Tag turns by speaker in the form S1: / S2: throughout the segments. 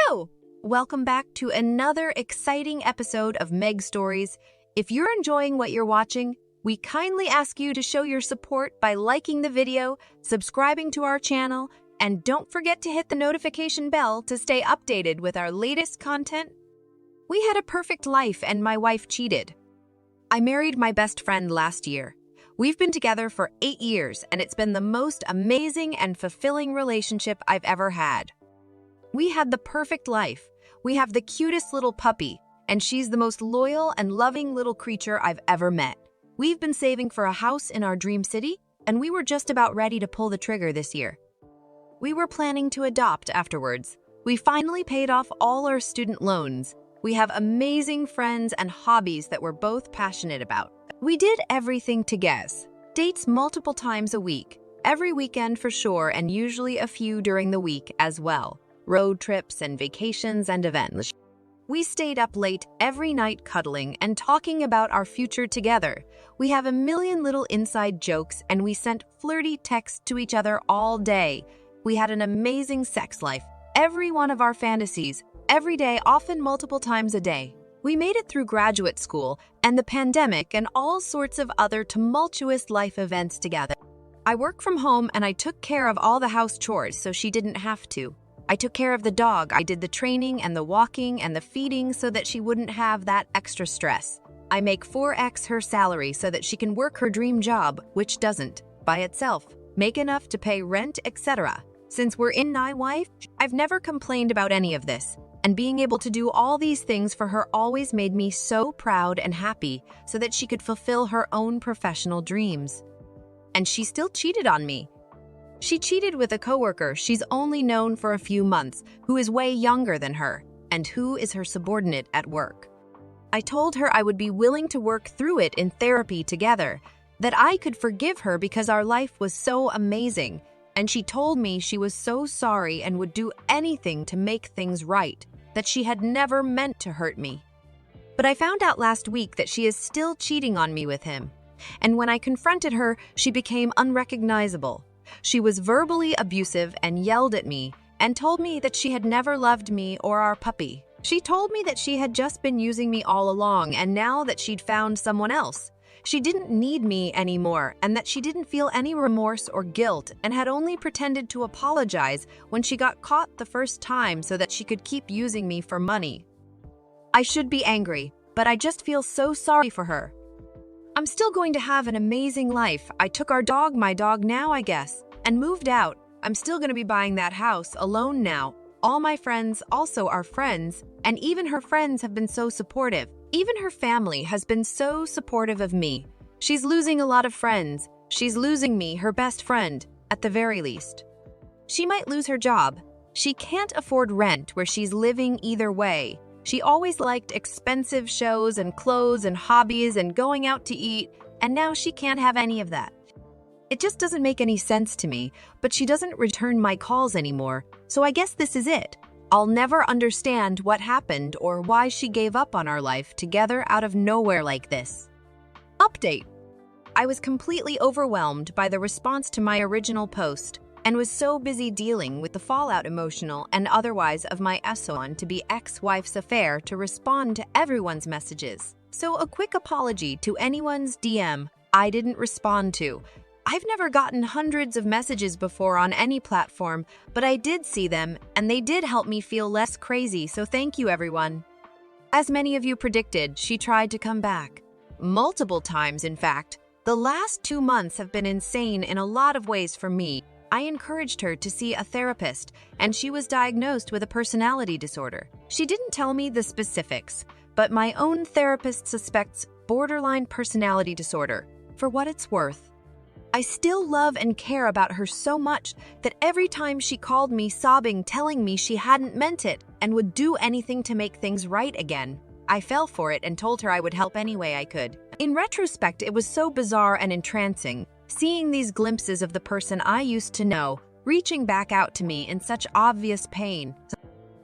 S1: Hello! Welcome back to another exciting episode of MegStories. If you're enjoying what you're watching, we kindly ask you to show your support by liking the video, subscribing to our channel, and don't forget to hit the notification bell to stay updated with our latest content. We had a perfect life and my wife cheated. I married my best friend last year. We've been together for 8 years and it's been the most amazing and fulfilling relationship I've ever had. We had the perfect life. We have the cutest little puppy, and she's the most loyal and loving little creature I've ever met. We've been saving for a house in our dream city, and we were just about ready to pull the trigger this year. We were planning to adopt afterwards. We finally paid off all our student loans. We have amazing friends and hobbies that we're both passionate about. We did everything together. Dates multiple times a week, every weekend for sure, and usually a few during the week as well. Road trips and vacations and events. We stayed up late every night cuddling and talking about our future together. We have a million little inside jokes and we sent flirty texts to each other all day. We had an amazing sex life, every one of our fantasies, every day, often multiple times a day. We made it through graduate school and the pandemic and all sorts of other tumultuous life events together. I work from home and I took care of all the house chores so she didn't have to. I took care of the dog. I did the training and the walking and the feeding so that she wouldn't have that extra stress. I make 4x her salary so that she can work her dream job, which doesn't, by itself, make enough to pay rent, etc. Since we're in my wife, I've never complained about any of this. And being able to do all these things for her always made me so proud and happy so that she could fulfill her own professional dreams. And she still cheated on me. She cheated with a coworker she's only known for a few months, who is way younger than her, and who is her subordinate at work. I told her I would be willing to work through it in therapy together, that I could forgive her because our life was so amazing, and she told me she was so sorry and would do anything to make things right, that she had never meant to hurt me. But I found out last week that she is still cheating on me with him, and when I confronted her, she became unrecognizable. She was verbally abusive and yelled at me and told me that she had never loved me or our puppy. She told me that she had just been using me all along and now that she'd found someone else. She didn't need me anymore and that she didn't feel any remorse or guilt and had only pretended to apologize when she got caught the first time so that she could keep using me for money. I should be angry, but I just feel so sorry for her. I'm still going to have an amazing life. I took our dog, my dog now, I guess, and moved out. I'm still going to be buying that house alone now. All my friends also are friends, and even her friends have been so supportive. Even her family has been so supportive of me. She's losing a lot of friends. She's losing me, her best friend, at the very least. She might lose her job. She can't afford rent where she's living either way. She always liked expensive shows and clothes and hobbies and going out to eat, and now she can't have any of that. It just doesn't make any sense to me, but she doesn't return my calls anymore, so I guess this is it. I'll never understand what happened or why she gave up on our life together out of nowhere like this. Update. I was completely overwhelmed by the response to my original post and was so busy dealing with the fallout emotional and otherwise of my soon-to-be ex-wife's affair to respond to everyone's messages. So a quick apology to anyone's DM I didn't respond to. I've never gotten hundreds of messages before on any platform, but I did see them and they did help me feel less crazy, so thank you everyone. As many of you predicted, she tried to come back. Multiple times, in fact. The last 2 months have been insane in a lot of ways for me. I encouraged her to see a therapist, and she was diagnosed with a personality disorder. She didn't tell me the specifics, but my own therapist suspects borderline personality disorder. For what it's worth, I still love and care about her so much that every time she called me sobbing, telling me she hadn't meant it and would do anything to make things right again, I fell for it and told her I would help any way I could. In retrospect, it was so bizarre and entrancing, seeing these glimpses of the person I used to know reaching back out to me in such obvious pain.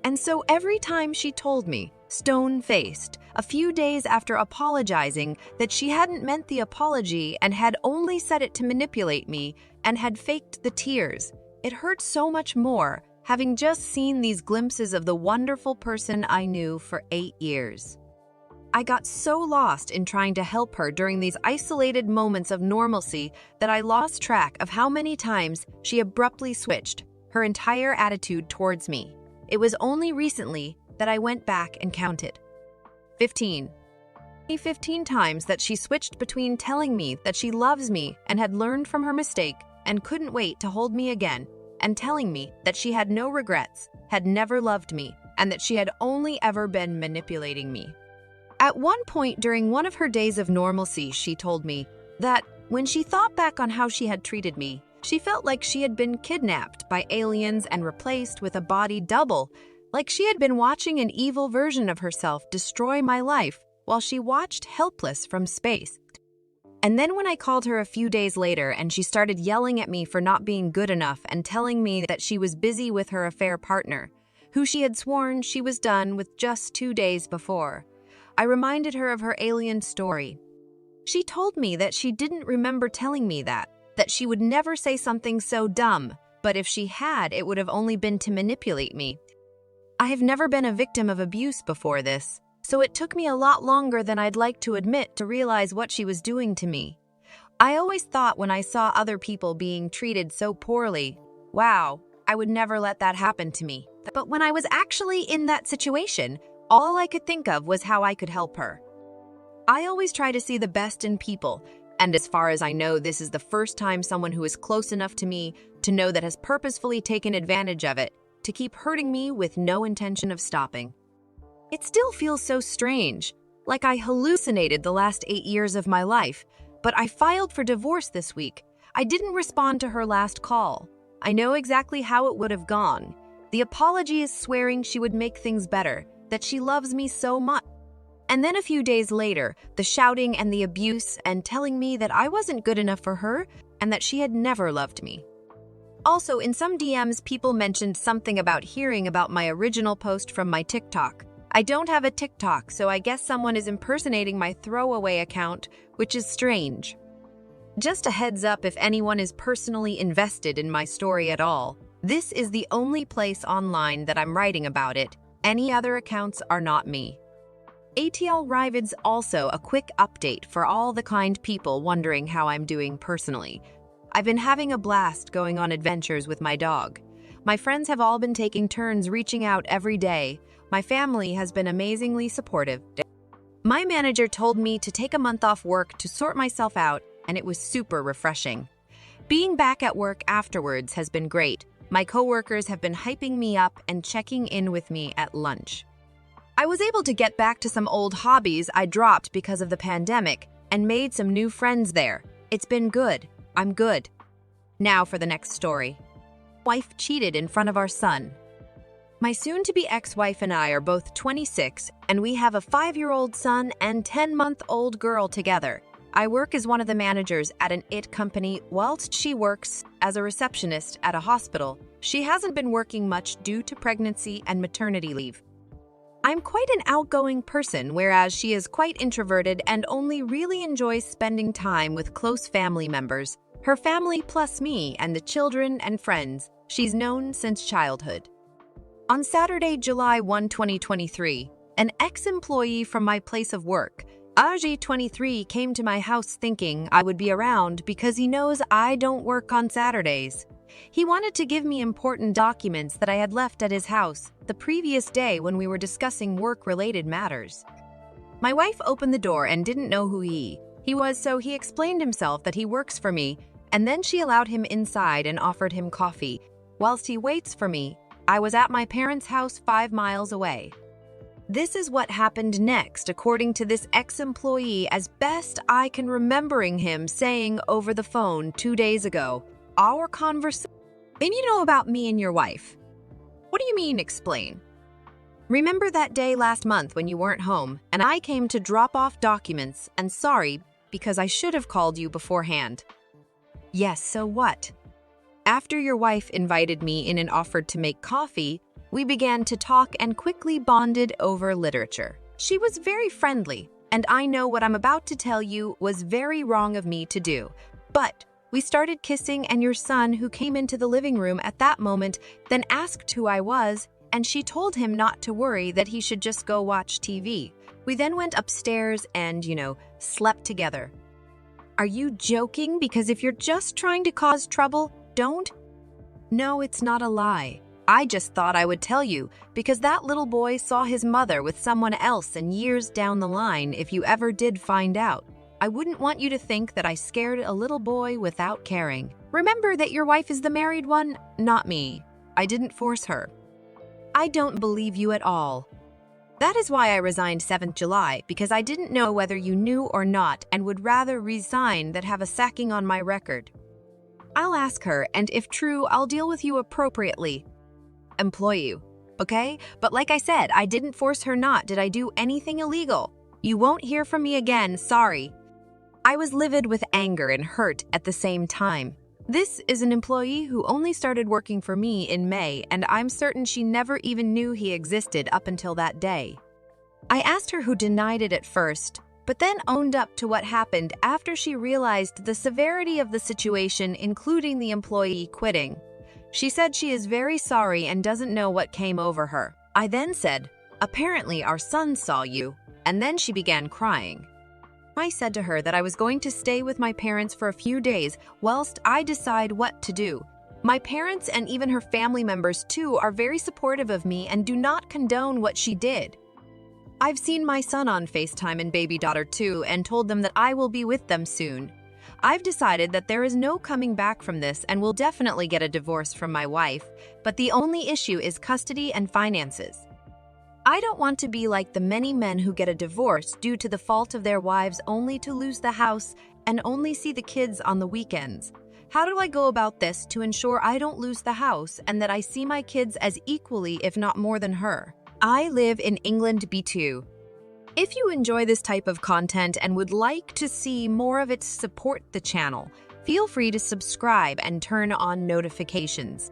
S1: And so every time she told me, stone-faced, a few days after apologizing, that she hadn't meant the apology and had only said it to manipulate me and had faked the tears, it hurt so much more having just seen these glimpses of the wonderful person I knew for 8 years. I got so lost in trying to help her during these isolated moments of normalcy that I lost track of how many times she abruptly switched her entire attitude towards me. It was only recently that I went back and counted. 15 times that she switched between telling me that she loves me and had learned from her mistake and couldn't wait to hold me again, and telling me that she had no regrets, had never loved me, and that she had only ever been manipulating me. At one point during one of her days of normalcy, she told me that when she thought back on how she had treated me, she felt like she had been kidnapped by aliens and replaced with a body double, like she had been watching an evil version of herself destroy my life while she watched helpless from space. And then when I called her a few days later and she started yelling at me for not being good enough and telling me that she was busy with her affair partner, who she had sworn she was done with just 2 days before, I reminded her of her alien story. She told me that she didn't remember telling me that she would never say something so dumb, but if she had, it would have only been to manipulate me. I have never been a victim of abuse before this, so it took me a lot longer than I'd like to admit to realize what she was doing to me. I always thought when I saw other people being treated so poorly, wow, I would never let that happen to me. But when I was actually in that situation, all I could think of was how I could help her. I always try to see the best in people, and as far as I know, this is the first time someone who is close enough to me to know that has purposefully taken advantage of it to keep hurting me with no intention of stopping. It still feels so strange, like I hallucinated the last 8 years of my life, but I filed for divorce this week. I didn't respond to her last call. I know exactly how it would have gone. The apology is swearing she would make things better, that she loves me so much. And then a few days later, the shouting and the abuse and telling me that I wasn't good enough for her and that she had never loved me. Also, in some DMs, people mentioned something about hearing about my original post from my TikTok. I don't have a TikTok, so I guess someone is impersonating my throwaway account, which is strange. Just a heads up if anyone is personally invested in my story at all. This is the only place online that I'm writing about it. Any other accounts are not me. ATL Rivids also a quick update for all the kind people wondering how I'm doing personally. I've been having a blast going on adventures with my dog. My friends have all been taking turns reaching out every day. My family has been amazingly supportive. My manager told me to take a month off work to sort myself out, and it was super refreshing. Being back at work afterwards has been great. My coworkers have been hyping me up and checking in with me at lunch. I was able to get back to some old hobbies I dropped because of the pandemic and made some new friends there. It's been good. I'm good. Now for the next story. Wife cheated in front of our son. My soon-to-be ex-wife and I are both 26, and we have a 5-year-old son and 10-month-old girl together. I work as one of the managers at an IT company whilst she works as a receptionist at a hospital. She hasn't been working much due to pregnancy and maternity leave. I'm quite an outgoing person, whereas she is quite introverted and only really enjoys spending time with close family members, her family plus me and the children and friends she's known since childhood. On Saturday, July 1, 2023, an ex-employee from my place of work, Aji 23, came to my house thinking I would be around because he knows I don't work on Saturdays. He wanted to give me important documents that I had left at his house the previous day when we were discussing work-related matters. My wife opened the door and didn't know who he was, so he explained himself that he works for me, and then she allowed him inside and offered him coffee. Whilst he waits for me, I was at my parents' house 5 miles away. This is what happened next, according to this ex-employee, as best I can remembering him saying over the phone 2 days ago. Our conversation. Maybe you know about me and your wife. What do you mean, explain? Remember that day last month when you weren't home and I came to drop off documents, and sorry because I should have called you beforehand. Yes, so what? After your wife invited me in and offered to make coffee, we began to talk and quickly bonded over literature. She was very friendly, and I know what I'm about to tell you was very wrong of me to do, but We started kissing, and your son, who came into the living room at that moment, then asked who I was, and she told him not to worry, that he should just go watch TV. We then went upstairs and, slept together. Are you joking? Because if you're just trying to cause trouble, don't. No, it's not a lie. I just thought I would tell you, because that little boy saw his mother with someone else, and years down the line, if you ever did find out, I wouldn't want you to think that I scared a little boy without caring. Remember that your wife is the married one, not me. I didn't force her. I don't believe you at all. That is why I resigned 7th July, because I didn't know whether you knew or not, and would rather resign than have a sacking on my record. I'll ask her, and if true, I'll deal with you appropriately. Employ you, okay? But like I said, I didn't force her, not did I do anything illegal. You won't hear from me again, sorry. I was livid with anger and hurt at the same time. This is an employee who only started working for me in May, and I'm certain she never even knew he existed up until that day. I asked her, who denied it at first, but then owned up to what happened after she realized the severity of the situation, including the employee quitting. She said she is very sorry and doesn't know what came over her. I then said, apparently our son saw you, and then she began crying. I said to her that I was going to stay with my parents for a few days whilst I decide what to do. My parents and even her family members too are very supportive of me and do not condone what she did. I've seen my son on FaceTime and baby daughter too, and told them that I will be with them soon. I've decided that there is no coming back from this and will definitely get a divorce from my wife, but the only issue is custody and finances. I don't want to be like the many men who get a divorce due to the fault of their wives, only to lose the house and only see the kids on the weekends. How do I go about this to ensure I don't lose the house and that I see my kids as equally, if not more than her? I live in England B2. If you enjoy this type of content and would like to see more of it, support the channel. Feel free to subscribe and turn on notifications.